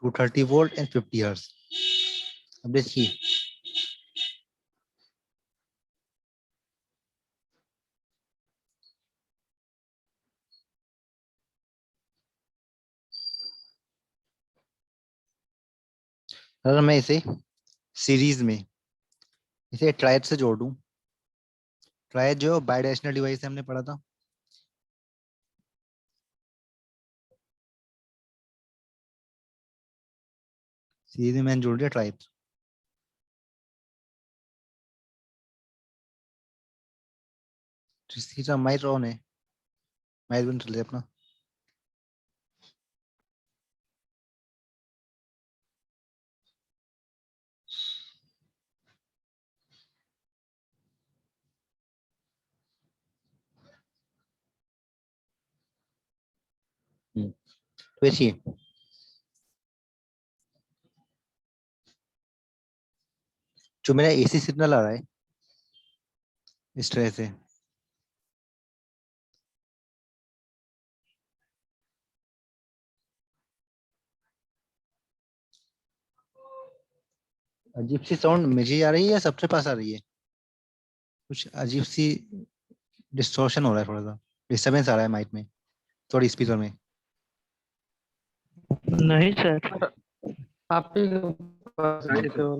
230 volt and 50 hertz. अब देखिए अगर मैं इसे सीरीज में इसे ट्रायड से जोड़ दूं, ट्रायड जो बायडायरेक्शनल डिवाइस हमने पढ़ा था, सीरीज में मैंने जोड़ दिया ट्रायड। तीसरा माइक ऑन है, माइक बंद कर ले अपना। तो देखिए जो मेरा एसी सिग्नल आ रहा है इस तरह से, अजीब सी साउंड मुझे आ रही है या सबसे पास आ रही है? कुछ अजीब सी डिस्टॉर्शन हो रहा है, थोड़ा सा डिस्टरबेंस आ रहा है माइक में, थोड़ी स्पीकर में। नहीं सर, आप ही के पास कैसे हो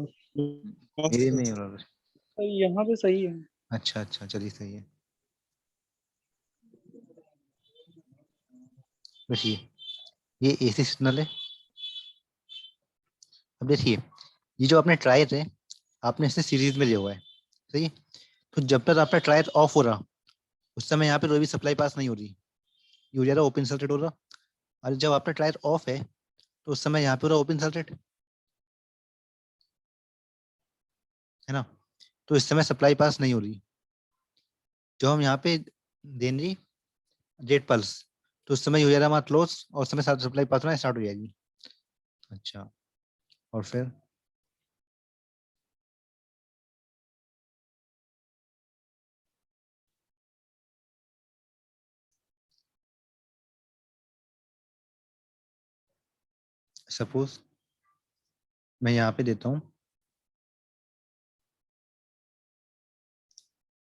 मेरे में ही हो रहा है। यहाँ पे सही है। अच्छा अच्छा, चलिए सही है। देखिए ये एसी सिग्नल है। अब देखिए ये जो आपने ट्राई है, आपने इसे सीरीज में लिया हुआ है, सही है? तो जब तक आपका ट्रायल ऑफ हो रहा, उस समय यहाँ पे कोई भी सप्लाई पास नहीं हो रही, ये हो जाएगा ओपन सर्किट हो रहा। और जब आपका ट्रायल ऑफ है तो उस समय यहाँ पे हो रहा ओपन सर्किट, है ना? तो इस समय सप्लाई पास नहीं हो रही। जो हम यहाँ पे देंगे रेट पल्स, तो उस समय ये हो जाएगा हमारा क्लोज, और उस समय साथ सप्लाई पास होना स्टार्ट हो जाएगी। अच्छा, और फिर सपोज मैं यहाँ पे देता हूँ,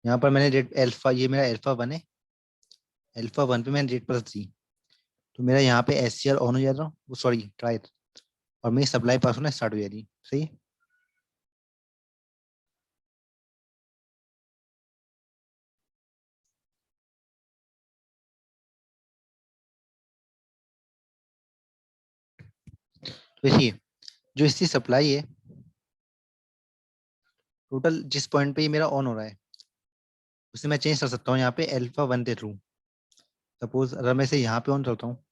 यहाँ पर मैंने रेट एल्फा, ये मेरा एल्फा वन है, एल्फा वन पे मैंने रेट पल्स दी, तो मेरा यहाँ पे एस सी आर ऑन हो जाता, वो सॉरी ट्राई, और मेरी सप्लाई पास होना स्टार्ट हो जाएगी, सही है? तो देखिए जो इसकी सप्लाई है, टोटल जिस पॉइंट पे ये मेरा ऑन हो रहा है उसे मैं चेंज कर सकता हूँ यहाँ पे एल्फा वन के थ्रू। सपोज अगर मैं इसे यहाँ पे ऑन करता हूँ,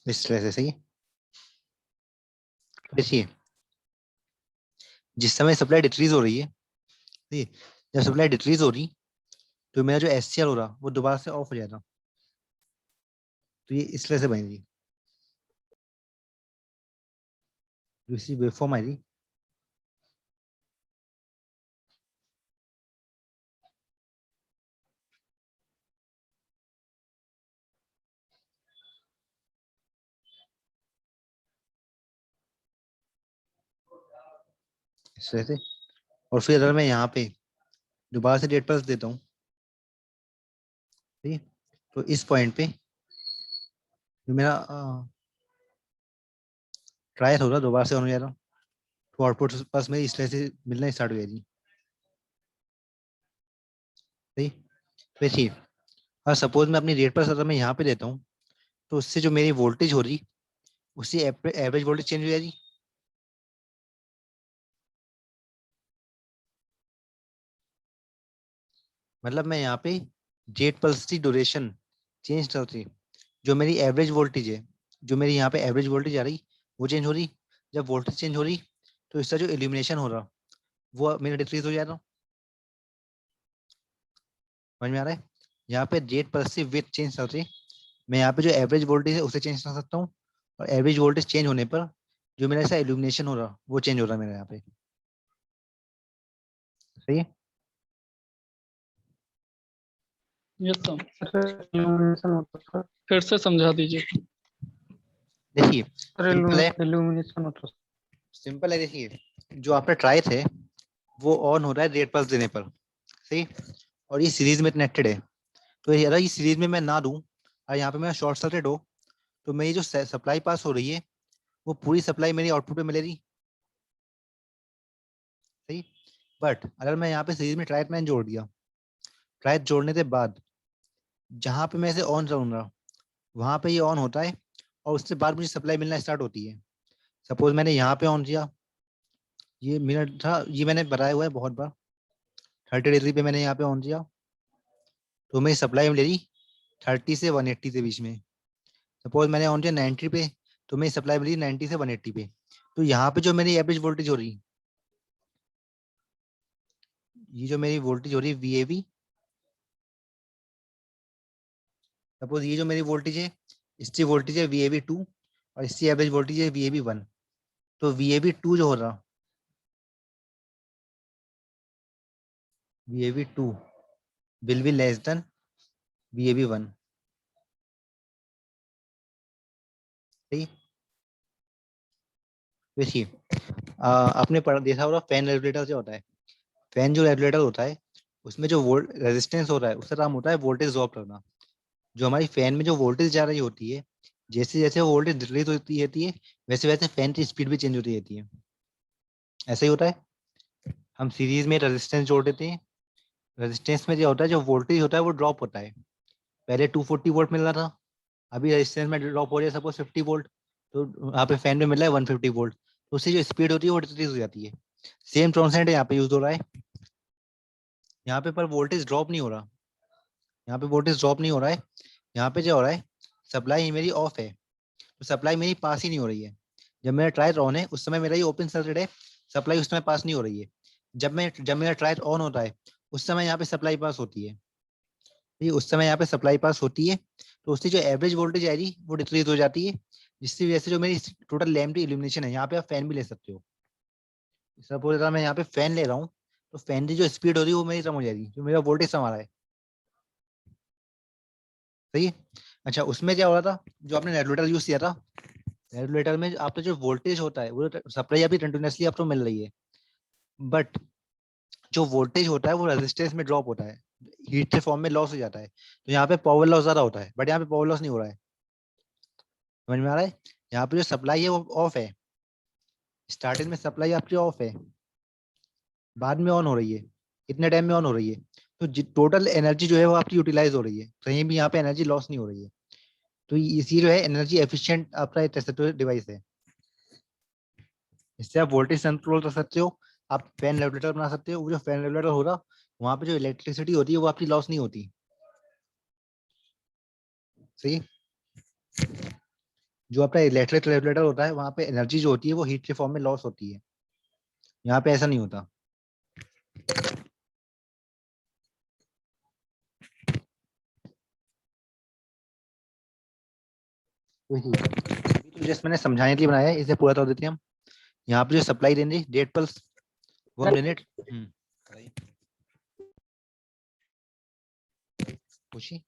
इस तरह से, सही है? देखिए जिस समय सप्लाई डिक्रीज हो रही है, ठीक है, जब सप्लाई डिक्रीज हो रही तो मेरा जो एस हो रहा वो दोबारा से ऑफ हो जाएगा। तो ये इस तरह से बनेगी, दूसरी वेवफॉर्म आएगी। इस तरह से। और फिर अगर मैं यहाँ पे दोबारा से डेट पल्स देता हूँ, ठीक है, तो इस पॉइंट पे जो मेरा ट्रायल हो रहा दोबारा से ऑन हो जाएगा, तो आउटपुट पास मेरी इस तरह से मिलना स्टार्ट हो जाएगी, सही? देखिए और सपोज मैं अपनी रेट पर अगर मैं यहाँ पे देता हूँ, तो उससे जो मेरी वोल्टेज हो रही उससे एवरेज वोल्टेज चेंज हो जाएगी। मतलब मैं यहाँ पे जेट पल्स की ड्यूरेशन चेंज करती, जो मेरी एवरेज वोल्टेज है, जो मेरी यहाँ पे एवरेज वोल्टेज आ रही, वो चेंज हो रही। जब वोल्टेज चेंज हो रही तो इसका जो इल्यूमिनेशन हो रहा वो मेरा डिक्रीज हो जाएगा। समझ में आ रहा है? यहाँ पे रेट परसिव विथ चेंज करके मैं यहाँ पे जो एवरेज वोल्टेज है उसे चेंज कर सकता हूँ, और एवरेज वोल्टेज चेंज होने पर जो मेरा ऐसा इल्यूमिनेशन हो रहा वो चेंज हो रहा है मेरे यहाँ पे। सही है? यस सर, सर इल्यूमिनेशन होता है सर। फिर से समझा दीजिए। देखिए सर सिंपल है, इल्यूमिनेशन होता है। सिंपल है। देखिए जो आपने ट्राई थे वो ऑन हो रहा है रेट पल्स देने पर। सही। और ये सीरीज में कनेक्टेड है, तो ये अगर ये सीरीज में मैं ना दूं और यहाँ पे मेरा शॉर्ट सर्किट हो तो मेरी जो सप्लाई पास हो रही है वो पूरी सप्लाई मेरी आउटपुट पे मिलेगी। सही। बट अगर मैं यहाँ पे सीरीज में ट्राइट मैन जोड़ दिया, ट्राइट जोड़ने के बाद जहाँ पे मैं इसे ऑन करूंगा वहां पे ये ऑन होता है, और उसके बाद मुझे सप्लाई मिलना स्टार्ट होती है। सपोज मैंने यहाँ पे ऑन किया, ये मिनट था, ये मैंने बताया हुआ है बहुत बार। 30 डिग्री पे मैंने यहाँ पे ऑन किया तो मेरी सप्लाई मिलेगी 30 से 180 के बीच में। सपोज मैंने ऑन किया 90 पे तो मेरी सप्लाई मिली 90 से 180 पे। तो यहाँ पे जो मेरी एवरेज वोल्टेज हो रही, ये जो मेरी वोल्टेज हो रही है VAB, सपोज ये जो मेरी वोल्टेज है इसकी वोल्टेज है VAB 2 और इसकी एवरेज वोल्टेज है VAB 1। तो VAB 2 जो हो रहा, VAB 2 will be less than VAB 1। सही। देखिए आपने देखा होगा फैन रेगुलेटर जो होता है, फैन जो रेगुलेटर होता है उसमें जो वोल्ट रेजिस्टेंस हो रहा है उसका काम होता है वोल्टेज ड्रॉप करना। जो हमारी फैन में जो वोल्टेज जा रही होती है, जैसे जैसे वो वोल्टेज डिक्रीज होती रहती है वैसे वैसे फैन की स्पीड भी चेंज होती रहती है। ऐसा ही होता है। हम सीरीज में रेजिस्टेंस जोड़ देते हैं, रेजिस्टेंस में जो होता है जो वोल्टेज होता है वो ड्रॉप होता है। पहले 240 वोल्ट मिल रहा था, अभी रेजिस्टेंस में ड्रॉप हो रहा है सपोज 50 वोल्ट, तो यहाँ पे फैन में मिल रहा है 150 वोल्ट, तो उससे जो स्पीड होती है वो डिक्रीज हो जाती है। सेम कॉन्सेप्ट यहाँ पे यूज हो रहा है। यहाँ पे पर वोल्टेज ड्रॉप नहीं हो रहा, यहाँ पे वोल्टेज ड्रॉप नहीं हो रहा है। यहाँ पे जो हो रहा है सप्लाई मेरी ऑफ है तो सप्लाई मेरी पास ही नहीं हो रही है। जब मेरा ट्रायल ऑन है उस समय मेरा ये ओपन सर्किट है, सप्लाई उस समय पास नहीं हो रही है। जब मेरा ट्रायल ऑन होता है उस समय यहाँ पे सप्लाई पास होती है। ठीक है, उस समय यहाँ पे सप्लाई पास होती है तो उसकी जो एवरेज वोल्टेज आएगी वो डिक्रीज हो जाती है, जिसकी वजह से जो मेरी टोटल लैम्प इल्यूमिनेशन है, यहाँ पे आप फैन भी ले सकते हो। सपोज अगर मैं यहाँ पे फैन ले रहा हूँ तो फैन की जो स्पीड हो रही है वो मेरी कम हो जाएगी, जो मेरा वोल्टेज कम आ रहा है। सही है। अच्छा उसमें क्या हो रहा था, जो आपने रेगुलेटर यूज किया था, रेगुलेटर में आपका जो वोल्टेज होता है वो सप्लाई अभी कंटिन्यूसली आपको मिल रही है, बट जो वोल्टेज होता है वो रेजिस्टेंस में ड्रॉप होता है, हीट के फॉर्म में लॉस हो जाता है। तो यहाँ पे पावर लॉस ज्यादा होता है, बट यहाँ पे पावर लॉस नहीं हो रहा है। समझ में आ रहा है? यहाँ पे जो सप्लाई है वो ऑफ है, स्टार्टिंग में सप्लाई आपकी ऑफ है, बाद में ऑन हो रही है, इतने टाइम में ऑन हो रही है। तो टोटल एनर्जी जो है वो आपकी यूटिलाइज हो रही है, कहीं भी यहाँ पे एनर्जी लॉस नहीं हो रही है। तो इसी जो है एनर्जी एफिशिएंट आपका एक डिवाइस है। इससे आप वोल्टेज कंट्रोल कर सकते हो, आप फैन रेगुलेटर बना सकते हो। वो जो फैन रेगुलेटर हो रहा वहां पे जो इलेक्ट्रिसिटी होती है वो आपकी लॉस नहीं होती। सही। जो आपका इलेक्ट्रिक रेगुलेटर होता है वहां पे एनर्जी जो होती है वो हीट के फॉर्म में लॉस होती है, यहाँ पे ऐसा नहीं होता। तो जस्ट मैंने समझाने के लिए बनाया है, इसे पूरा कर देते हैं हम। यहाँ पे जो सप्लाई देंगे डेट पल्स वो हम लेने बताइए। पूछिए।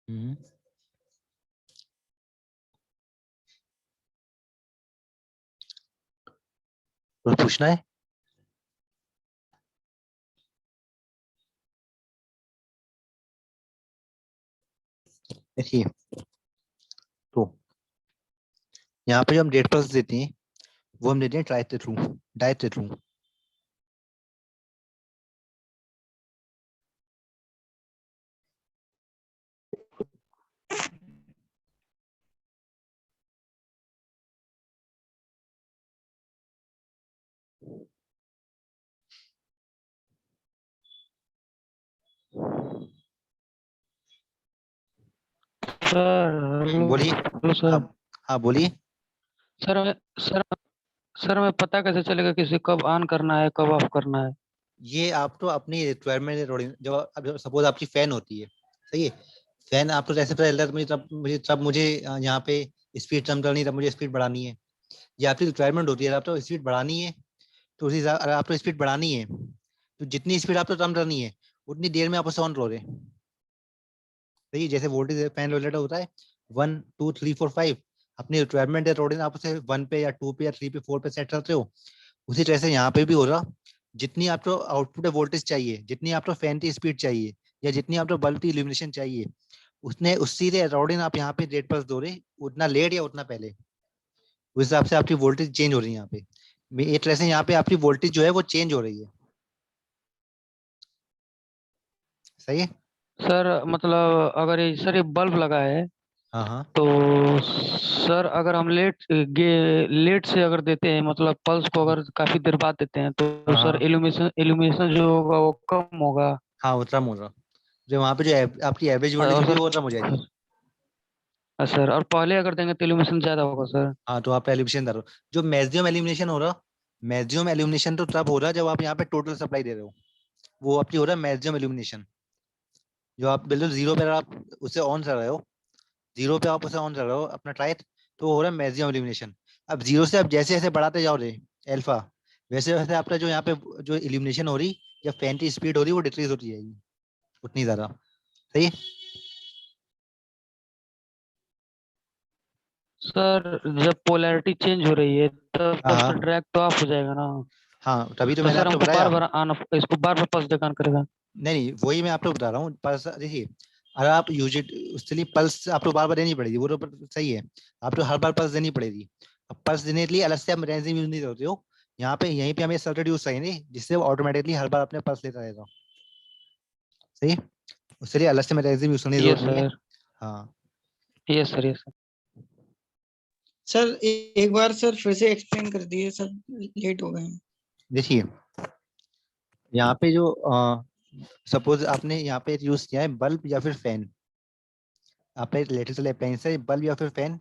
हम्म। कुछ पूछना है? देखिए तो यहाँ पे जो हम डेट पल्स देते हैं वो हम देते हैं ट्राई के थ्रू, डाइट के थ्रू। सर हेलो बोलिए। Hello sir. आप हाँ बोलिए। सर मैं सर सर मैं पता कैसे चलेगा कि इसे कब ऑन करना है कब ऑफ करना है? ये आप तो अपनी रिक्वायरमेंट अकॉर्डिंग, जब अब सपोज आपकी फैन होती है, सही है, फैन आपको जैसे पता चलता है तो मुझे यहाँ पे स्पीड कम करनी है, तब मुझे स्पीड बढ़ानी है। ये आपकी रिक्वायरमेंट होती है, आपको स्पीड बढ़ानी है तो उसी हिसाब, अगर आपको स्पीड बढ़ानी है तो जितनी स्पीड आपको कम करनी है उतनी देर में आप उसे ऑन करोगे। सही है? जैसे वोल्टेज फैन रेगुलेटर होता है 1 2 3 4 5, अपनी रिक्वायरमेंट है अकॉर्डिंग आप उसे 1 पे या 2 पे या 3 पे 4 पे सेट करते हो। उसी तरह से यहाँ पे भी होगा, जितनी आपको आउटपुट वोल्टेज चाहिए, जितनी आपको फैन की स्पीड चाहिए, या जितनी आपको बल्ब की इल्यूमिनेशन चाहिए, उसने उसी के अकॉर्डिंग आप यहाँ पे रेट पल्स दो रहे, उतना लेट या उतना पहले, उस हिसाब से आपकी वोल्टेज चेंज हो रही है यहाँ पे। एक तरह से यहाँ पे आपकी वोल्टेज जो है वो चेंज हो रही है। सही है। सर मतलब अगर ये सर ये बल्ब लगा है हाँ हाँ तो सर अगर हम लेट से अगर देते हैं मतलब पल्स को अगर काफी देर बाद देते हैं तो हाँ सर हाँ इल्यूमिनेशन जो होगा वो कम होगा। हाँ, वो कम होगा। जो वहाँ पे जो आपकी एवरेज वोल्टेज और होगी सर वो कम हो जाएगी। सर और पहले अगर देंगे तो इल्यूमिनेशन ज्यादा होगा सर। हाँ, तो आप एलिमिनेशन दे रहे हो, जो मैक्सिमम एलिमिनेशन हो रहा, मैक्सिमम एलिमिनेशन तो तब हो रहा है जब आप यहाँ पे टोटल सप्लाई दे रहे हो, वो आपकी हो रहा है मैक्सिमम एलिमिनेशन। जो आप बिल्कुल जीरो पे अगर आप उसे ऑन कर रहे हो, जीरो पे आप उसे ऑन कर रहे हो अपना ट्राइट, तो वो हो रहा है मैक्सिमम एलिमिनेशन। अब जीरो से आप जैसे जैसे बढ़ाते जाओ रे अल्फा, वैसे वैसे आपका जो यहाँ पे जो इल्यूमिनेशन हो रही या फैन की स्पीड हो रही वो डिक्रीज होती जाएगी उतनी ज्यादा। सही है। सर जब पोलैरिटी चेंज हो रही है तब हाँ तब सर हाँ ड्रैग तो ऑफ हो जाएगा ना? हाँ, तभी तो तो मैंने सर आपको हमको बार बताया। बार ऑन ऑफ इसको बार बार पल्स देना करेगा? नहीं नहीं, वही मैं आपको बता रहा हूँ, पल्स देखिए, अगर आप यूज इट उसके लिए पल्स आपको बार बार देनी पड़ेगी, वो तो सही है, आपको हर बार पल्स देनी पड़ेगी। अब पल्स देने के लिए अलग से आप रेंजिंग यूज नहीं करते हो, यहाँ पे यहीं पे हमें सर्किट यूज करेंगे जिससे वो ऑटोमेटिकली हर बार अपने पल्स लेता रहेगा। सही है? उसके लिए अलग से मैकेनिज्म यूज करने की यस जरूरत नहीं है। सर। हाँ। Yes sir yes sir. Sir एक बार सर फिर से एक्सप्लेन कर दिए सर, लेट हो गए हैं। देखिए, यहाँ पे जो सपोज आपने यहाँ पे यूज किया है बल्ब या फिर फैन, आपने इलेक्ट्रिकल अप्लायंस है बल्ब या फिर फैन।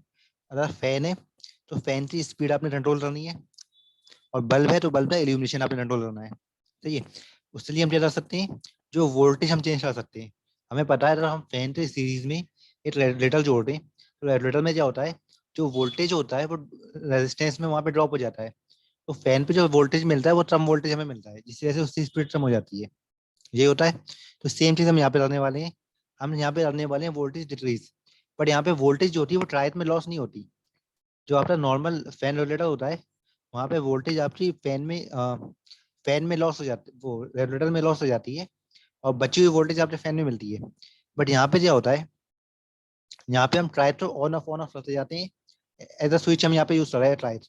अगर फैन है तो फैन की स्पीड आपने कंट्रोल करनी है, और बल्ब है तो बल्ब का इल्यूमिनेशन आपने कंट्रोल करना है। सही है? उसके लिए हम क्या कर सकते हैं, जो वोल्टेज हम चेंज कर सकते हैं। हमें पता है अगर हम फैन के सीरीज में एक रेगुलेटर जोड़ दें तो रेगुलेटर में क्या होता है, जो वोल्टेज होता है वो रेजिस्टेंस में वहां पे ड्रॉप हो जाता है, तो फैन पे जो वोल्टेज मिलता है वो कम वोल्टेज हमें मिलता है, जिसकी वजह से उसकी स्पीड कम हो जाती है। ये होता है। तो सेम चीज हम यहाँ पे करने वाले हैं, हम यहाँ पे करने वाले हैं वोल्टेज डिक्रीज। बट यहाँ पे वोल्टेज जो होती है वो ट्रायथ में लॉस नहीं होती। जो आपका नॉर्मल फैन रेगुलेटर होता है वहाँ पे वोल्टेज आपकी फैन में लॉस हो जाती है, वो रेगुलेटर में लॉस हो जाती है, और बची हुई वोल्टेज आपके फैन में मिलती है। बट यहाँ पे क्या होता है, यहाँ पे हम ट्रायथ तो ऑन ऑफ करते जाते हैं, एज अ स्विच हम यहाँ पे यूज कर रहे हैं ट्रायथ,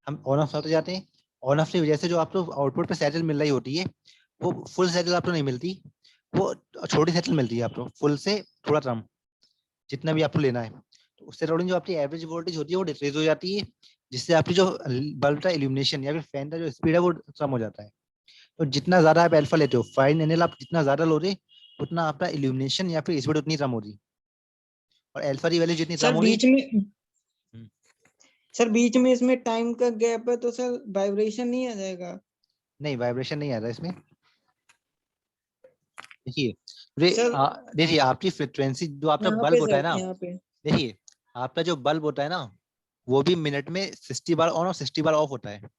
हम ऑन ऑफ करते जाते हैं। ऑन ऑफ की वजह से जो आपको आउटपुट पे सैटल मिल रही होती है वो फुल सैटल आपको नहीं मिलती, वो छोटी सैटल मिलती है आपको, फुल से थोड़ा कम, जितना भी आपको लेना है। तो उससे अकॉर्डिंग जो आपकी एवरेज वोल्टेज होती है वो डिक्रीज हो जाती है, जिससे आपकी जो बल्ब का इल्यूमिनेशन या फिर फैन का जो स्पीड है वो कम हो जाता है। तो जितना ज्यादा आप अल्फा लेते हो, 5 nl आप जितना ज्यादा लो रहे, उतना आपका इल्यूमिनेशन या फिर स्पीड उतनी कम हो रही, और अल्फा की वैल्यू जितनी कम सर हो रही। बीच में हम्म, सर बीच में इसमें टाइम का गैप है तो सर वाइब्रेशन नहीं आ जाएगा? नहीं, वाइब्रेशन नहीं आ रहा इसमें। देखिए, रे सर देखिए आपकी फ्रिक्वेंसी जो आपका यहाँ बल्ब पे होता है सर ना, यहाँ पे देखिए आपका जो बल्ब होता है ना वो भी मिनट में 60 बार ऑन और 60 बार ऑफ होता है।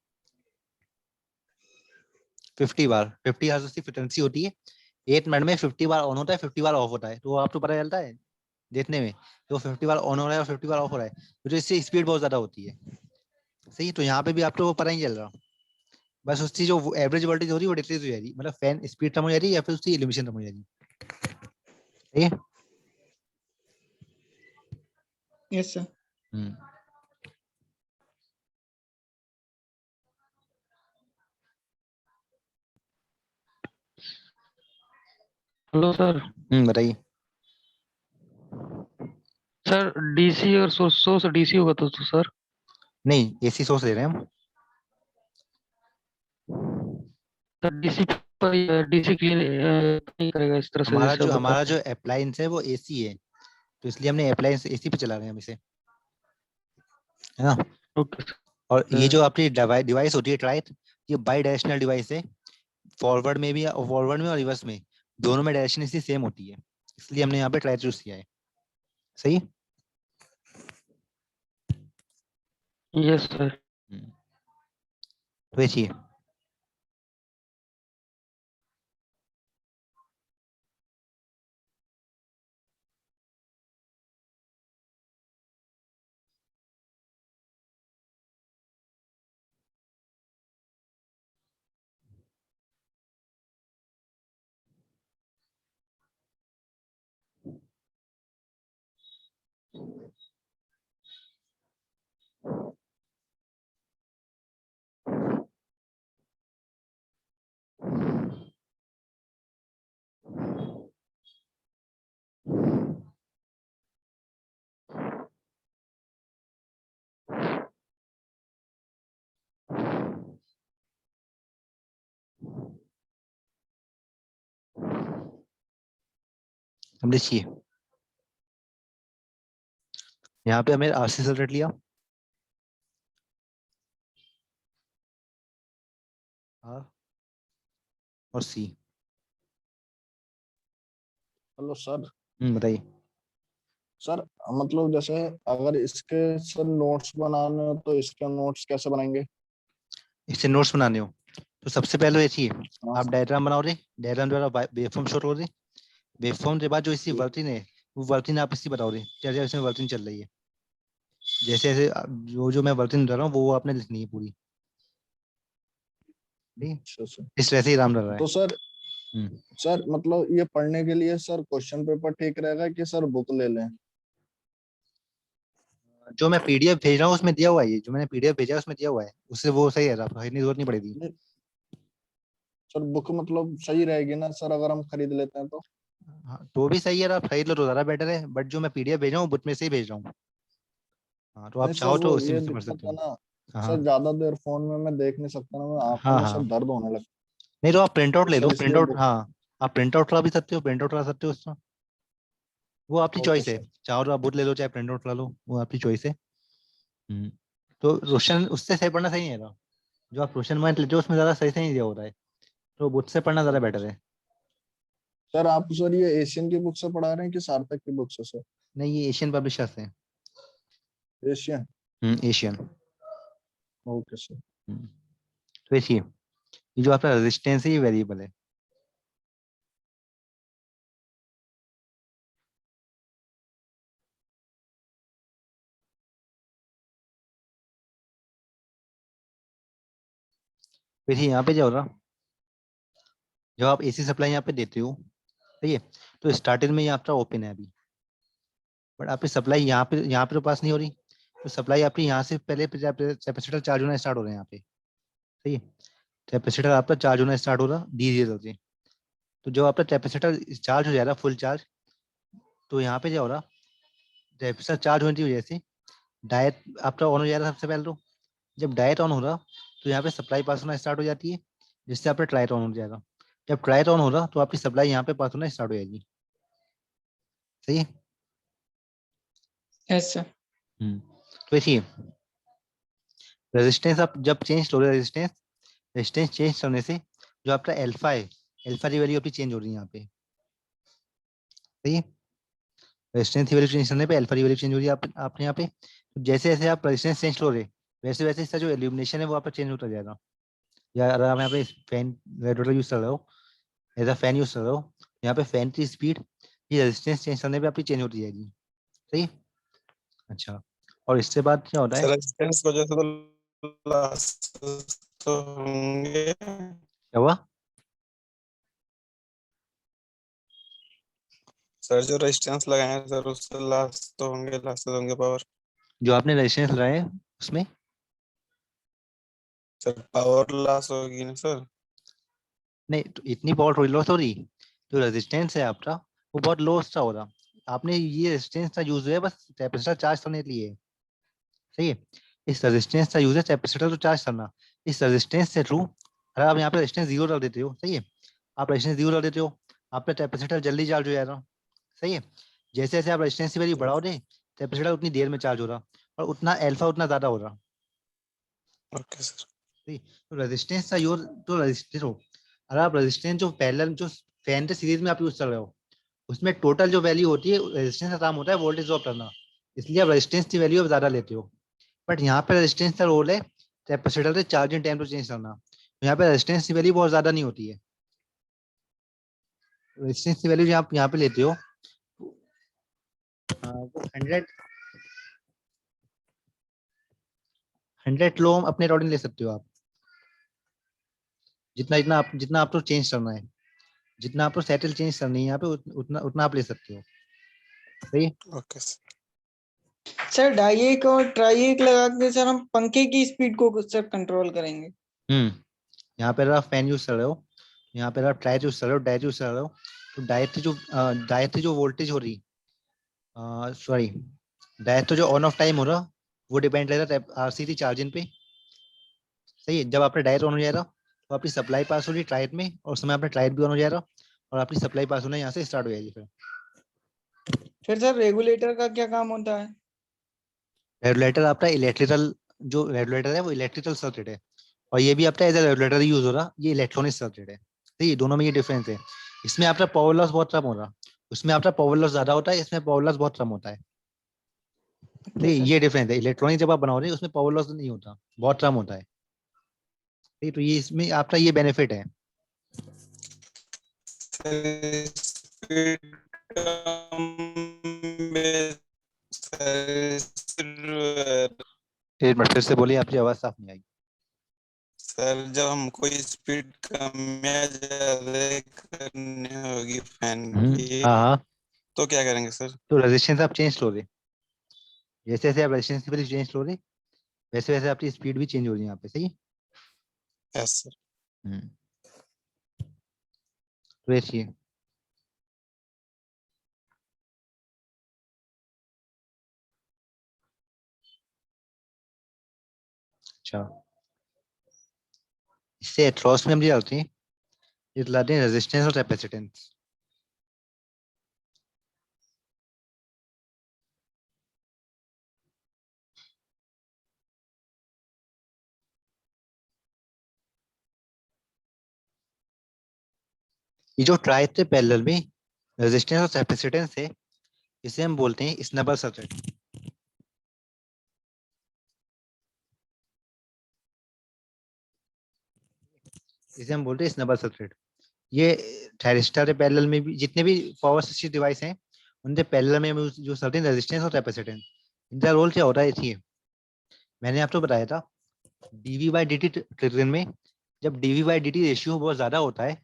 50 बार, 50 हर्ट्ज उसकी फ्रिक्वेंसी होती है, 1 मिनट में 50 बार ऑन होता है, 50 बार ऑफ होता है, तो वो आपको पता चलता है देखने में, तो 50 बार ऑन हो रहा है और 50 बार ऑफ हो रहा है, तो इससे स्पीड बहुत ज्यादा होती है। सही, तो यहाँ पे भी आपको वो पता ही चल रहा, बस उसकी जो एवरेज वोल्टेज हो रही है वो डिक्रीज हो जा रही है, मतलब फैन स्पीड कम हो जा रही है या फिर उसकी इल्यूमिनेशन कम हो जा रही है। ठीक है। Yes sir. Hmm hello sir. बताइए। सर डीसी और सोर्स डीसी होगा तो सर। नहीं, एसी सोर्स ले रहे हैं हम। सर डीसी पर डीसी के लिए नहीं करेगा इस तरह से जैसे आप बता हमारा रहे जो हैं। अप्लायंस है वो एसी है, तो इसलिए हमने अप्लायंस एसी पे चला रहे हैं हम इसे, है ना। ओके और ये सर। जो आपकी डिवाइस होती है ट्राइट, ये बाई डायरेक्शनल डिवाइस है, फॉरवर्ड में भी, फॉरवर्ड में और रिवर्स में दोनों में डायरेक्शन इसकी सेम होती है, इसलिए हमने यहाँ पे ट्राइट चूज किया है। सही। Yes sir. तो ये चाहिए। हमने चाहिए, यहाँ पे हमें आरसी सर्किट लिया, आर और सी। Hello sir. बताइए। सर मतलब जैसे अगर इसके सर नोट्स बनाने हो तो इसके नोट्स कैसे बनाएंगे? इससे नोट्स बनाने हो तो सबसे पहले ये चाहिए, हाँ आप सर, डायग्राम बनाओ रे, डायग्राम द्वारा वेवफॉर्म शो करो रे, वेवफॉर्म के बाद जो इसकी ठीक। वर्किंग है वो वर्किंग आप इसकी बताओ रे, क्या क्या इसमें वर्किंग चल रही है, जैसे जैसे जो जो मैं वर्किंग कर रहा हूँ वो आपने लिखनी है पूरी, ठीक है? अच्छा सर। इस तरह से ही राम डर रहा है। तो सर हम्म। सर मतलब ये पढ़ने के लिए सर क्वेश्चन पेपर ठीक रहेगा कि सर बुक ले लें? जो मैं पीडीएफ भेज रहा हूँ उसमें दिया हुआ है, ये जो मैंने पीडीएफ भेजा है उसमें दिया हुआ है, उससे वो सही है, आपको खरीदने की जरूरत नहीं पड़ेगी। नहीं, सर बुक मतलब सही रहेगी ना सर अगर हम खरीद लेते हैं तो? हाँ तो भी सही है, आप खरीद लो तो ज्यादा बेटर है, बट जो मैं पीडीएफ भेजा हूँ बुक में से ही भेज रहा हूँ। हाँ तो आप नहीं सर चाहो तो वो उसी ये में से पढ़ दिक्कत सकते है हो। ना हाँ सर, ज्यादा देर फोन में मैं देख नहीं सकता ना, मैं आंखों हाँ में सर हाँ। दर्द होने लगता नहीं तो आप प्रिंट आउट है ले लो, सर, प्रिंट इसलिए आउट, बुक। हाँ आप प्रिंट आउट ला भी सकते हो, प्रिंट आउट ला सकते हो उसका, वो आपकी ओके चॉइस है, सर। चाहो तो आप बुक ले लो चाहे प्रिंट आउट ला लो, वो आपकी चॉइस है। तो रोशन उससे सही पढ़ना सही नहीं है, जो आप रोशन पॉइंट लेते हो उसमें ज्यादा सही नहीं दिया होता है, तो बुक से पढ़ना ज्यादा ओके बेटर सर। है। सर आप सर ये एशियन की बुक से पढ़ा रहे हैं कि सार्थक की बुक से सर? नहीं ये एशियन पब्लिशर्स है। एशियन। एशियन। Okay sir. तो ये जो आपका रेजिस्टेंस है ये वेरिएबल है। फिर यहाँ पे क्या हो रहा, जब आप एसी सप्लाई यहाँ पे देते हो, सही है, तो स्टार्टिंग में ये आपका ओपन है अभी, बट आपकी सप्लाई यहाँ पे तो पास नहीं हो रही, तो सप्लाई आपकी यहाँ से पहले कैपेसिटर चार्ज होना स्टार्ट हो रहे हैं यहाँ पे, सही है, कैपेसिटर आपका चार्ज होना स्टार्ट हो रहा धीरे धीरे, तो जब आपका कैपेसिटर चार्ज हो जाएगा फुल चार्ज, तो यहाँ पे क्या हो रहा, कैपेसिटर चार्ज होने की वजह से डायट आपका ऑन हो जाएगा सबसे पहले तो, जब डायट ऑन हो रहा तो यहाँ पे सप्लाई पास होना स्टार्ट हो जाती है, जिससे आपका ट्राइट ऑन हो जाएगा, जब ट्राइट ऑन हो रहा तो आपकी सप्लाई यहाँ पे पास होना स्टार्ट हो जाएगी। सही है। Yes sir. तो देखिए रेजिस्टेंस आप जब चेंज करोगे, रेजिस्टेंस रेजिस्टेंस चेंज करने से जो आपका एल्फा है, एल्फा की वैल्यू आपकी चेंज हो रही है यहाँ पे, सही है, रेजिस्टेंस की वैल्यू चेंज करने पे अल्फा की वैल्यू चेंज हो रही है आपने यहाँ पे, तो जैसे जैसे आप रेजिस्टेंस चेंज करोगे वैसे वैसे इसका जो इल्यूमिनेशन है वो आपका चेंज होता जाएगा, या अगर आप यहाँ पे फैन रेगुलेटर यूज कर रहे हो, एज अ फैन यूज कर रहे हो, यहाँ पे फैन की स्पीड ये रेजिस्टेंस चेंज करने पे आपकी चेंज होती जाएगी। सही। अच्छा, और इसके बाद क्या होता है, सर रेजिस्टेंस की वजह से तो लॉसेस तो होंगे। क्या हुआ, सर जो रेजिस्टेंस लगाए हैं सर उससे लॉस तो होंगे, लॉसेस होंगे पावर। जो आपने रेजिस्टेंस लगाए हैं उसमें, सर पावर लॉस होगी ना सर? नहीं तो इतनी पावर थोड़ी लॉस हो रही, जो रेजिस्टेंस है आपका वो बहुत लॉस सा हो रहा, आपने ये रेजिस्टेंस का यूज है बस कैपेसिटर चार्ज करने के लिए, सही है, इस रेजिस्टेंस का यूज है कैपेसिटर को चार्ज करना, इस रेजिस्टेंस से थ्रू अगर आप यहाँ पे रेजिस्टेंस जीरो डाल देते हो, सही है, आप रेजिस्टेंस जीरो डाल देते हो, आपका कैपेसिटर जल्दी चार्ज हो जाएगा, सही है, जैसे जैसे आप रेजिस्टेंस की वैल्यू बढ़ाओगे कैपेसिटर उतनी देर में चार्ज हो रहा और उतना अल्फा उतना ज्यादा हो रहा। Okay sir. ठीक, तो रेजिस्टेंस का यूज तो रजिस्टर हो, अगर आप रेजिस्टेंस जो पैरेलल जो फैन के सीरीज में आप यूज कर रहे हो उसमें टोटल जो वैल्यू होती है रेजिस्टेंस का काम होता है वोल्टेज ड्रॉप करना, इसलिए आप रेजिस्टेंस की वैल्यू ज्यादा लेते हो। बट यहाँ पे रेजिस्टेंस का रोल है कैपेसिटर से चार्जिंग टाइम को चेंज करना, तो यहाँ पे रेजिस्टेंस की वैल्यू बहुत ज्यादा नहीं होती है। रेजिस्टेंस की वैल्यू जो आप यहाँ पे लेते हो वो 100 किलो ओम अपने अकॉर्डिंग ले सकते हो आप, जितना आपको चेंज करना है, जितना आपको सेटल चेंज करनी है यहाँ पे उतना उतना आप ले सकते हो। सही है? Okay sir. सर डाई और ट्राई लगा के सर हम पंखे की स्पीड को सर कंट्रोल करेंगे। यहाँ पे अगर आप फैन यूज कर रहे हो, यहाँ पे अगर आप ट्राइट यूज कर रहे हो, डाइट यूज कर रहे हो, तो डाइट जो वोल्टेज हो रही, सॉरी डाइट तो जो ऑन ऑफ टाइम हो रहा वो डिपेंड रहेगा आरसीटी चार्जिंग पे। सही है, जब आपका डाइट ऑन हो जाएगा तो आपकी सप्लाई पास हो रही ट्राइट में और उस समय आपका ट्राइट भी ऑन हो जाएगा और आपकी सप्लाई पास होना यहाँ से स्टार्ट हो जाएगी। फिर सर रेगुलेटर का क्या काम होता है? रेगुलेटर आपका इलेक्ट्रिकल, जो रेगुलेटर है वो इलेक्ट्रिकल सर्किट है और ये भी आपका एज ए रेगुलेटर यूज हो रहा, ये इलेक्ट्रॉनिक सर्किट है। ठीक है, दोनों में ये डिफरेंस है, इसमें आपका पावर लॉस बहुत कम हो रहा, उसमें आपका पावर लॉस ज्यादा होता है, इसमें पावर लॉस बहुत कम होता है। नहीं, सर ये डिफरेंस है, इलेक्ट्रॉनिक जब आप बनाओ रहे उसमें पावर लॉस नहीं होता, बहुत कम होता है। ठीक, तो ये इसमें आपका ये बेनिफिट है। स्पीड कम में सर एक मिनट फिर से बोलिए, आपकी आवाज साफ नहीं आई। सर जब हम कोई स्पीड कम या ज्यादा करनी होगी फैन की हाँ हाँ, तो क्या करेंगे सर? तो रेजिस्टेंस आप चेंज लो रहे, जैसे जैसे आप रेजिस्टेंस की वैल्यू चेंज लो रहे वैसे वैसे आपकी स्पीड भी चेंज हो रही है यहाँ पे। सही है? Yes sir. तो देखिए अच्छा, इससे अक्रॉस में हम डालते हैं, ये लाते हैं रेजिस्टेंस और कैपेसिटेंस। ये जो ट्राई थे पैरेलल में रेजिस्टेंस और कैपेसिटेंस है, इसे हम बोलते हैं स्नैपर सर्किट। इसे हम बोलते हैं स्नैपर सर्किट। ये थायरिस्टर के पैरेलल में भी जितने भी पावर सिस्टम डिवाइस हैं उनके पैरेलल में जो सर्टेन रेजिस्टेंस और कैपेसिटेंस, इनका रोल क्या होता है देखिए, मैंने आपको बताया था डीवी बाई डी टी ट्रिगन में जब dv by d t ratio बहुत ज्यादा होता है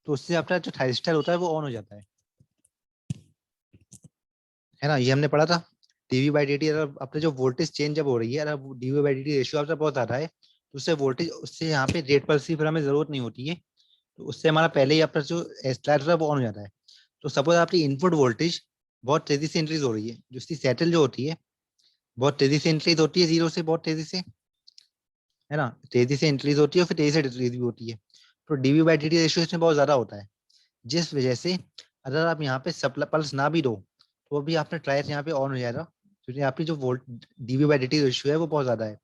तो उससे आपका जो थायरिस्टर होता है वो ऑन हो जाता है ना, ये हमने पढ़ा था। डीवी बाई डी टी अगर अपने जो वोल्टेज चेंज जब हो रही है, अगर dv by d t ratio आपका बहुत ज्यादा है तो उससे वोल्टेज, उससे यहाँ पे रेट पर सी फिर हमें जरूरत नहीं होती है, तो उससे हमारा पहले ही आपका जो स्लाइड होता है वो ऑन हो जाता है। तो सपोज आपकी इनपुट वोल्टेज बहुत तेजी से इंक्रीज हो रही है, जो इसकी सेटल जो होती है बहुत तेजी से इंक्रीज होती है, जीरो से बहुत तेजी से, है ना, तेजी से इंक्रीज होती है फिर तेजी से डिक्रीज भी होती है। तो dv by d t ratio इसमें बहुत ज्यादा होता है, जिस वजह से अगर आप यहाँ पे सप्लाई पल्स ना भी दो तो भी आपने ट्रायल यहाँ पे ऑन हो जाएगा, क्योंकि आपकी जो volt dv by d t ratio है वो बहुत ज्यादा है।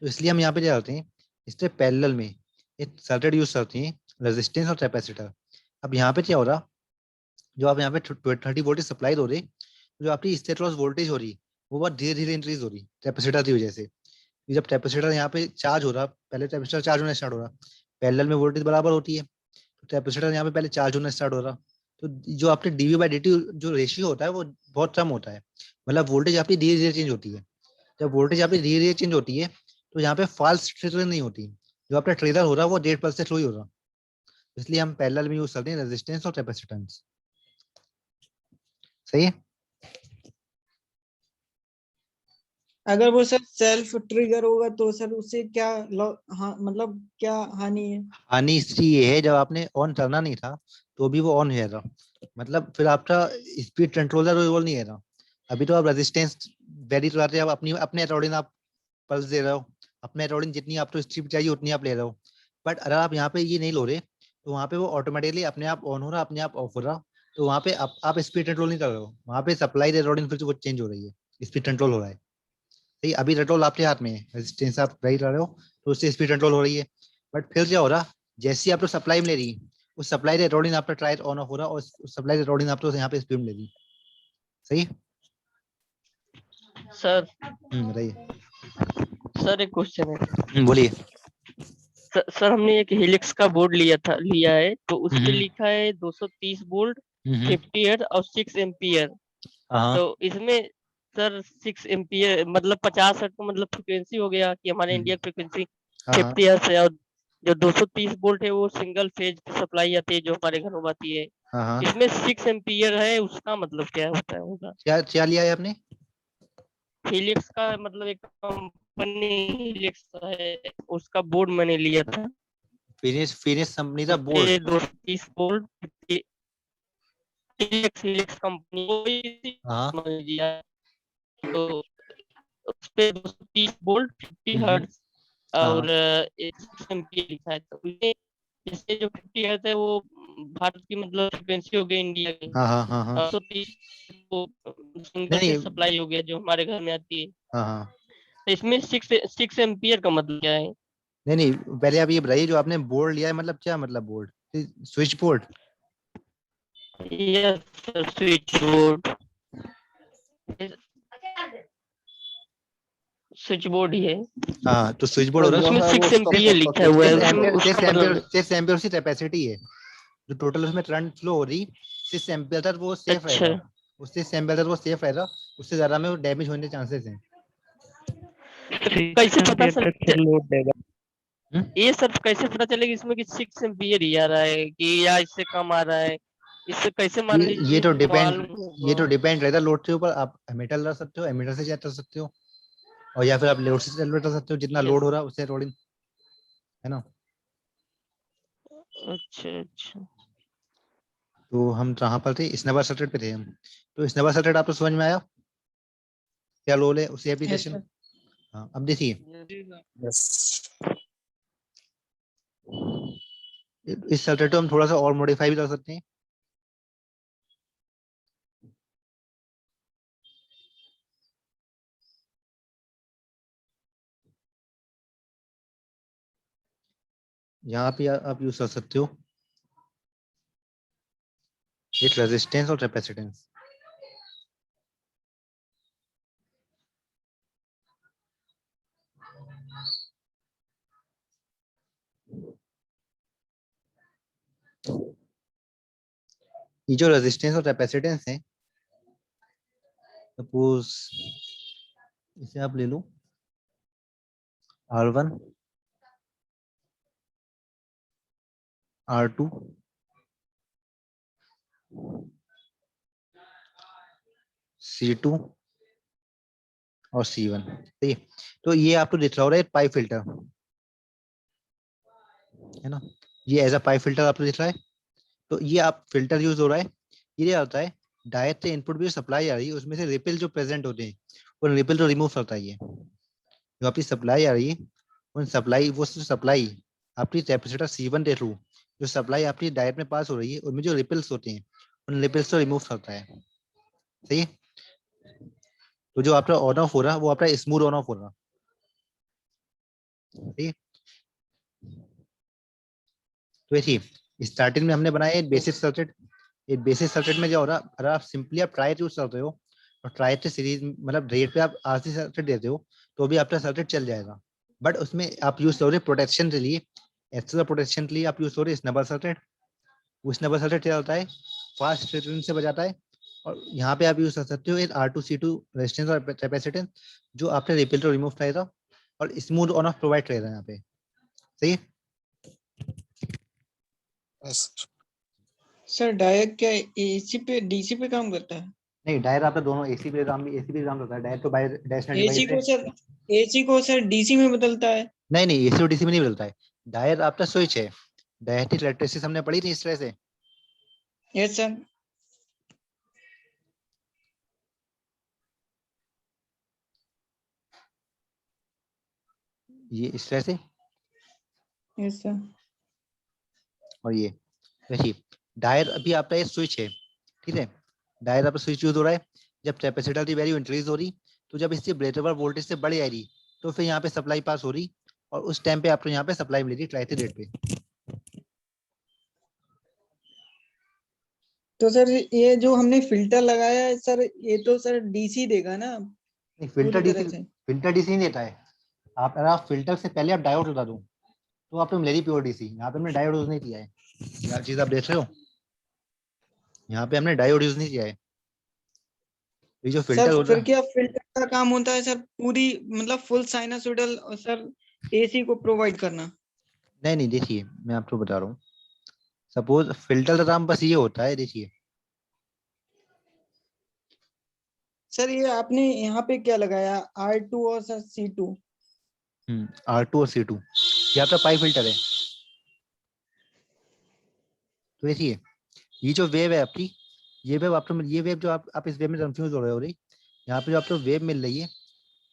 तो इसलिए हम यहाँ पे क्या करते हैं, इससे पैरेलल में एक सर्किट यूज करते हैं रेजिस्टेंस और कैपेसिटर। अब यहाँ पे क्या हो रहा, जो आप यहाँ पे 30 वोल्टेज सप्लाई हो रही, जो आपकी स्टेट लॉस वोल्टेज हो रही वो बहुत धीरे धीरे इंक्रीज हो रही कैपेसिटर की वजह से। जब कैपेसिटर यहाँ पे चार्ज हो रहा, पहले कैपेसिटर चार्ज होना स्टार्ट हो रहा, पैरेलल में वोल्टेज बराबर होती है, तो कैपेसिटर यहाँ पे पहले चार्ज होना स्टार्ट हो रहा, तो जो आपके डीवी बाई डी टी जो रेशियो होता है वो बहुत कम होता है, मतलब वोल्टेज आपकी धीरे धीरे चेंज होती है। जब वोल्टेज आपकी धीरे धीरे चेंज होती है तो यहाँ पे फॉल्स ट्रिगर नहीं होती, जो आपका ट्रिगर हो रहा है वो 1.5% स्लो ही हो रहा, इसलिए हम पैरेलल में यूज करते हैं रेजिस्टेंस और कैपेसिटेंस। सही है? अगर वो सर सेल्फ ट्रिगर होगा तो सर उससे क्या हाँ मतलब क्या हानि है? हानि इसकी ये है, जब आपने ऑन करना नहीं था तो भी वो ऑन है रहा, मतलब फिर आपका स्पीड कंट्रोलर रोल नहीं है रहा। अभी तो आप रेजिस्टेंस वेरी कराते हैं, आप अपनी अपने अकॉर्डिंग आप पल्स दे रहे हो, अपने अकॉर्डिंग जितनी आपको स्पीड चाहिए उतनी आप ले रहे हो। बट अगर आप यहाँ पे ये नहीं लो रहे तो वहाँ पे वो ऑटोमेटिकली अपने आप ऑन हो रहा, अपने आप ऑफ हो रहा, तो वहां पे आप स्पीड कंट्रोल नहीं कर रहे हो, वहां पे सप्लाई रेट फिर से वो चेंज हो रही है, स्पीड कंट्रोल हो रहा है। सही, अभी कंट्रोल आपके हाथ में है, रेजिस्टेंस आप राइट रहे हो तो उससे स्पीड कंट्रोल हो रही है। बट फिर क्या हो रहा, जैसे ही आप लोग सप्लाई में ले रही, उस सप्लाई रेट आपका ट्रायल ऑन ऑफ हो रहा, और सप्लाई रेट आप लोग यहाँ पे स्पीड में ले रही। सही। सर बताइए। सर एक क्वेश्चन है। बोलिए। सर हमने एक हेलिक्स का बोर्ड लिया है, तो उसपे हम्म। लिखा है 230 वोल्ट, हम्म। 50 हर्ट्ज और 6 एम्पियर। हाँ तो इसमें सर 6 एम्पियर मतलब 50 हर्ट्ज का मतलब फ्रिक्वेंसी हो गया कि हमारे इंडिया की फ्रिक्वेंसी हाँ 50 हर्ट्ज है, और जो 230 वोल्ट है वो सिंगल फेज की सप्लाई आती है जो हमारे घरों में आती है। हाँ हाँ। इसमें 6 एम्पियर है, उसका मतलब क्या होता है होगा? क्या लिया है आपने? हेलिक्स का मतलब एक कंपनी हेलिक्स है, उसका बोर्ड मैंने लिया था। फिनिश कंपनी का बोर्ड। 230 वोल्ट हेलिक्स कंपनी हाँ। समझ लिया। तो उस पे 230 वोल्ट 50 हर्ट्ज हाँ और 6 एम्पीयर लिखा है। तो इससे जो 50 हर्ट्ज है वो भारत की मतलब फ्रिक्वेंसी हो गई इंडिया की। हाँ हाँ हाँ हाँ। 230 वो सिंगल नहीं फेज नहीं। सप्लाई हो गया जो हमारे घर में आती है। हाँ हाँ। तो इसमें 6 एम्पीयर का मतलब क्या है? नहीं नहीं, पहले आप ये बताइए, जो आपने बोर्ड लिया है मतलब क्या मतलब board? Switch board? Yes sir, switch board. Switch board ही है। हाँ, तो स्विच बोर्ड तो हो रहा जो उसमें है वो 6 उसका एम्पीयर लिखा हुआ है, उसमें उसका मतलब 6 एम्पियर उसकी कैपेसिटी है, जो टोटल उसमें करंट फ्लो हो रही 6 एम्पियर तक वो सेफ अच्छा। रहेगा। उससे 6 एम्पियर तक वो सेफ रहेगा, उससे ज्यादा में वो डैमेज होने के चांसेस हैं। तो कैसे पता एम्पियर तक फिर लोड देगा। ये सर कैसे पता चलेगा इसमें कि 6 एम्पीयर ही आ रहा है कि या इससे कम आ रहा है? इससे कैसे मान ये लीजिए तो डिपेंड, मालूम ये तो होगा? डिपेंड रहता है लोड के ऊपर। आप एमीटर लगा सकते हो, एमीटर से चेक कर सकते हो, और या फिर आप लोड से चेक कर सकते हो, जितना यस। लोड हो रहा है उससे लोडिंग, है ना। अच्छा अच्छा। तो हम कहाँ पर थे? स्नैपर सर्किट पे थे हम। तो स्नैपर सर्किट आपको समझ में आया क्या रोल है उसी यस एप्लीकेशन? सर। हाँ, अब देखिए, यस इस सर्किट को हम थोड़ा सा और मॉडिफाई भी कर सकते हैं। यहाँ पे आप यूज कर सकते हो एक रेजिस्टेंस और कैपेसिटेंस। ये जो रेजिस्टेंस और कैपेसिटेंस है, सपोज इसे आप ले लो R1, R2, C2 और C1। ठीक है, तो ये आपको दिख रहा है पाइप फिल्टर, है ना। ये एज अ पाइप फिल्टर आपको दिख रहा है। तो ये आप फिल्टर यूज हो रहा है, ये होता है डायरेक्ट से इनपुट भी सप्लाई आ रही है, उसमें से रिपल जो प्रेजेंट होते हैं उन रिपल को रिमूव करता है। ये जो आपकी सप्लाई आ रही है, उन सप्लाई वो सप्लाई आपकी कैपेसिटर C1 के थ्रू जो सप्लाई आपकी डायरेक्ट में पास हो रही है, उनमें जो रिपल्स होते हैं उन रिपल्स को रिमूव करता है। सही है। तो जो आपका ऑन ऑफ हो रहा है वो आपका स्मूथ ऑन ऑफ हो रहा है। ठीक है। तो देखिए, स्टार्टिंग में हमने बनाया एक बेसिक सर्किट। एक बेसिक सर्किट में क्या हो रहा, अगर आप सिंपली आप ट्राई यूज करते हो और ट्राई से सीरीज मतलब रेट पे आप आरसी सर्किट देते हो तो भी आपका सर्किट चल जाएगा। बट उसमें आप यूज करोगे प्रोटेक्शन के लिए, एक्स्ट्रा प्रोटेक्शन के लिए आप यूज करोगे स्नैपर सर्किट। वो स्नैपर सर्किट क्या होता है, फास्ट फ्रीक्वेंसी से बजाता है। और यहाँ पे आप यूज कर सकते हो एक R2C2 रेजिस्टेंस और कैपेसिटेंस, जो आपने रिपल को रिमूव करेगा और स्मूथ ऑन ऑफ प्रोवाइड करेगा यहाँ पे। सही है। यस सर डायरेक्ट क्या एसी पे डीसी पे काम करता है? नहीं, डायर आपका दोनों एसी पे काम भी, एसी पे काम करता है। डायर तो बाय डायरेक्शनल डिवाइस है। एसी को सर डीसी में बदलता है? नहीं नहीं, एसी और डीसी में नहीं बदलता है। डायर आपका स्विच है। डायरेक्ट इलेक्ट्रिसिटी हमने पढ़ी थी इस तरह से। Yes sir. ये इस तरह से, यस सर। और ये देखिए, डायर अभी आपका ये स्विच है। ठीक है, डायोड आपका स्विच यूज हो रहा है, जब कैपेसिटर की वैल्यू इंक्रीज हो रही, तो जब इससे ब्रेकरेबल वोल्टेज से बढ़ जाएगी, तो फिर यहाँ पे सप्लाई पास हो रही, और उस टाइम पे आपको यहाँ पे सप्लाई मिलेगी ट्राई रेट पे। तो सर ये जो हमने फिल्टर लगाया है सर, ये तो सर डीसी देगा ना नहीं, फिल्टर पूरी तरह डीसी, से? फिल्टर डीसी नहीं देता है। आप अगर आप फिल्टर से पहले आप डायोड लगा दो, तो आपको मिलेगी प्योर डीसी। यहाँ पे हमने डायोड यूज नहीं किया है, यह चीज आप देख रहे हो, यहाँ पे हमने डायोड यूज नहीं किया है। ये जो फिल्टर सर हो फिर रहा, क्या फिल्टर का काम होता है सर पूरी मतलब फुल साइनसोइडल सर एसी को प्रोवाइड करना? नहीं नहीं, देखिए मैं आपको बता रहा हूँ, सपोज फिल्टर का काम बस ये होता है, देखिए सर ये आपने यहाँ पे क्या लगाया, R2 और सर C2? R2 और C2, ये आपका पाई फिल्टर है। तो देखिए ये जो वेव है आपकी, ये वेव आपको, ये वेव जो आप इस वेव में कंफ्यूज हो रहे हो रही, यहाँ पे जो आपको वेव मिल रही है,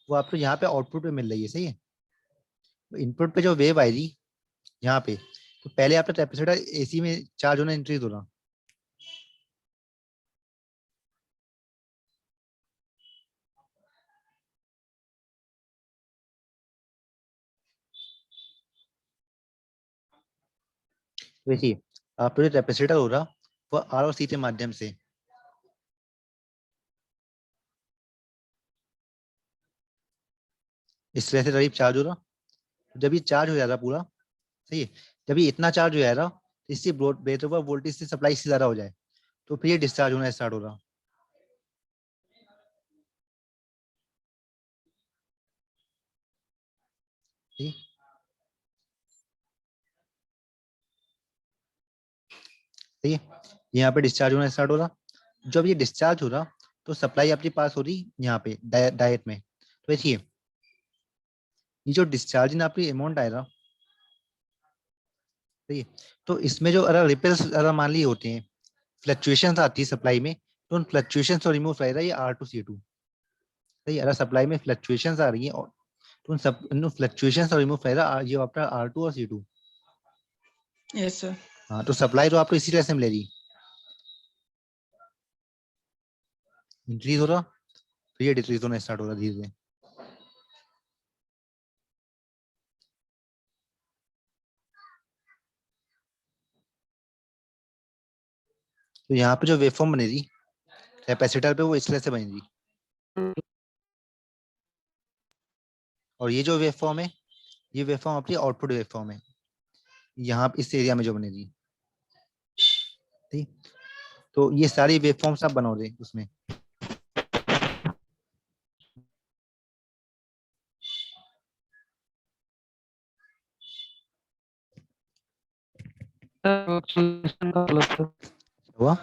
वो आपको यहाँ पे आउटपुट पे मिल रही है, सही है। तो इनपुट पे जो वेव आएगी यहाँ पे, तो पहले आपका कैपेसिटर एसी में चार्ज होना इंक्रीज होना, तो देखिए आपका जो कैपेसिटर हो रहा, वो आर और सी के माध्यम से इस तरह से करीब चार्ज हो रहा। जब ये चार्ज हो जाएगा पूरा, सही है, जब ये इतना चार्ज हो जाएगा, तो इससे ब्रेकरेबल वोल्टेज से सप्लाई इससे ज्यादा हो जाए, तो फिर ये डिस्चार्ज होना स्टार्ट हो रहा। ठीक, सही है, ये यहाँ पे डिस्चार्ज होना स्टार्ट हो रहा। जब ये डिस्चार्ज हो रहा, तो सप्लाई आपके पास हो रही यहाँ पे डायट में। तो देखिए ये जो डिस्चार्जिंग आपकी अमाउंट आएगा, सही है, तो इसमें जो अगर रिपेल्स अगर मान ली होते हैं, फ्लक्चुएशन आती है सप्लाई में, तो उन फ्लक्चुएशन से रिमूव रहेगा ये R2C2। सही है, अगर सप्लाई में फ्लक्चुएशन आ रही है, तो उन सब फ्लक्चुएशन से रिमूव रहेगा ये आपका R2 और C2। Yes sir. हाँ, तो सप्लाई तो आपको इसी तरह से मिलेगी, इंक्रीज हो रहा, तो ये डिक्रीज होना स्टार्ट हो रहा धीरे धीरे। तो यहाँ पे जो वेवफॉर्म बनेगी कैपेसिटर पे, वो इस तरह से बनेगी, और ये जो वेवफॉर्म है, ये वेवफॉर्म आपकी आउटपुट वेवफॉर्म है, यहाँ इस एरिया में जो बनेगी। ठीक, तो ये सारी वेवफॉर्म्स आप बनाओगे उसमें। फ्लक्चुएशन का मतलब सर, हुआ,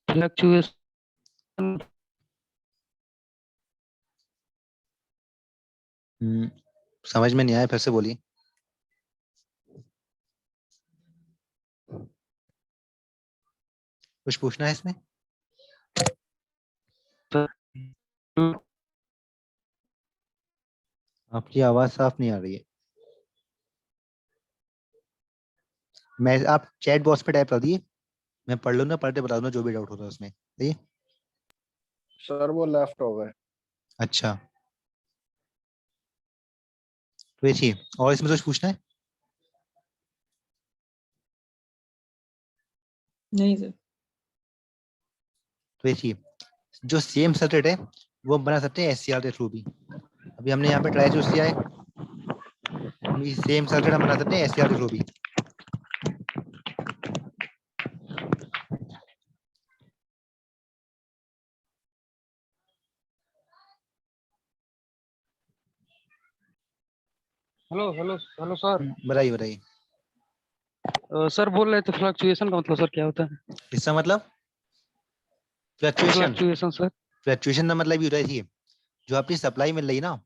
फ्लक्चुएशन समझ में नहीं आया, फिर से बोलिए। कुछ पूछना है इसमें? आपकी आवाज साफ नहीं आ रही है। मैं, आप चैट बॉक्स पे टाइप कर दिए, मैं पढ़ लूंगा, पढ़ते बता दूंगा जो भी डाउट होता है उसमें, सही है। सर वो लेफ्ट हो गए। अच्छा, तो देखिए, और इसमें कुछ पूछना है? नहीं सर। तो देखिए, जो सेम सर्किट है वो हम बना सकते हैं SCR के थ्रू भी। अभी हमने यहाँ पे ट्राई चूज किया है, सेम सर्किट हम बना सकते हैं SCR के थ्रू भी। Hello hello hello sir. बताइए बताइए। सर बोल रहे थे फ्लक्चुएशन का मतलब सर क्या होता है? इसका मतलब फ्लक्चुएशन, फ्लक्चुएशन सर। फ्लक्चुएशन का मतलब ये होता है, देखिए जो आपकी सप्लाई मिल रही है ना,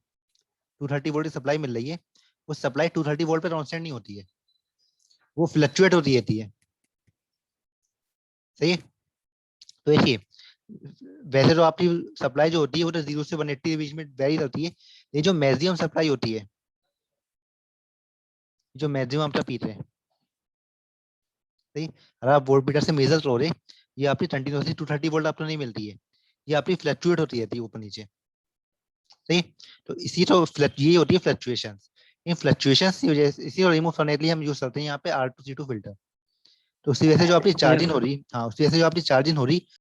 230 वोल्ट की सप्लाई मिल रही है, वो सप्लाई 230 वोल्ट पे कांस्टेंट नहीं होती है, वो फ्लक्चुएट होती रहती है, सही है। तो देखिए, वैसे तो आपकी सप्लाई जो होती है वो तो 0 से 180 के बीच में वेरी करती है। ये जो मैक्सिमम सप्लाई होती है, जो मैक्सिमम आप पीते हैं, सही। अगर आप वोल्ट मीटर से मेजर करो रे, ये आपकी कंटिन्यूसली 230 वोल्ट आपको नहीं मिलती है, ये आपकी फ्लक्चुएट होती रहती है ऊपर नीचे। सही। तो इसी तो ये होती है फ्लक्चुएशन। इन फ्लक्चुएशंस की वजह से इसी को रिमूव करने के लिए हम यूज करते हैं यहाँ पे R2C2 फिल्टर। तो उसी वजह से जो आपकी चार्जिंग हो रही, हाँ, उसी वजह से जो आपकी चार्जिंग हो रही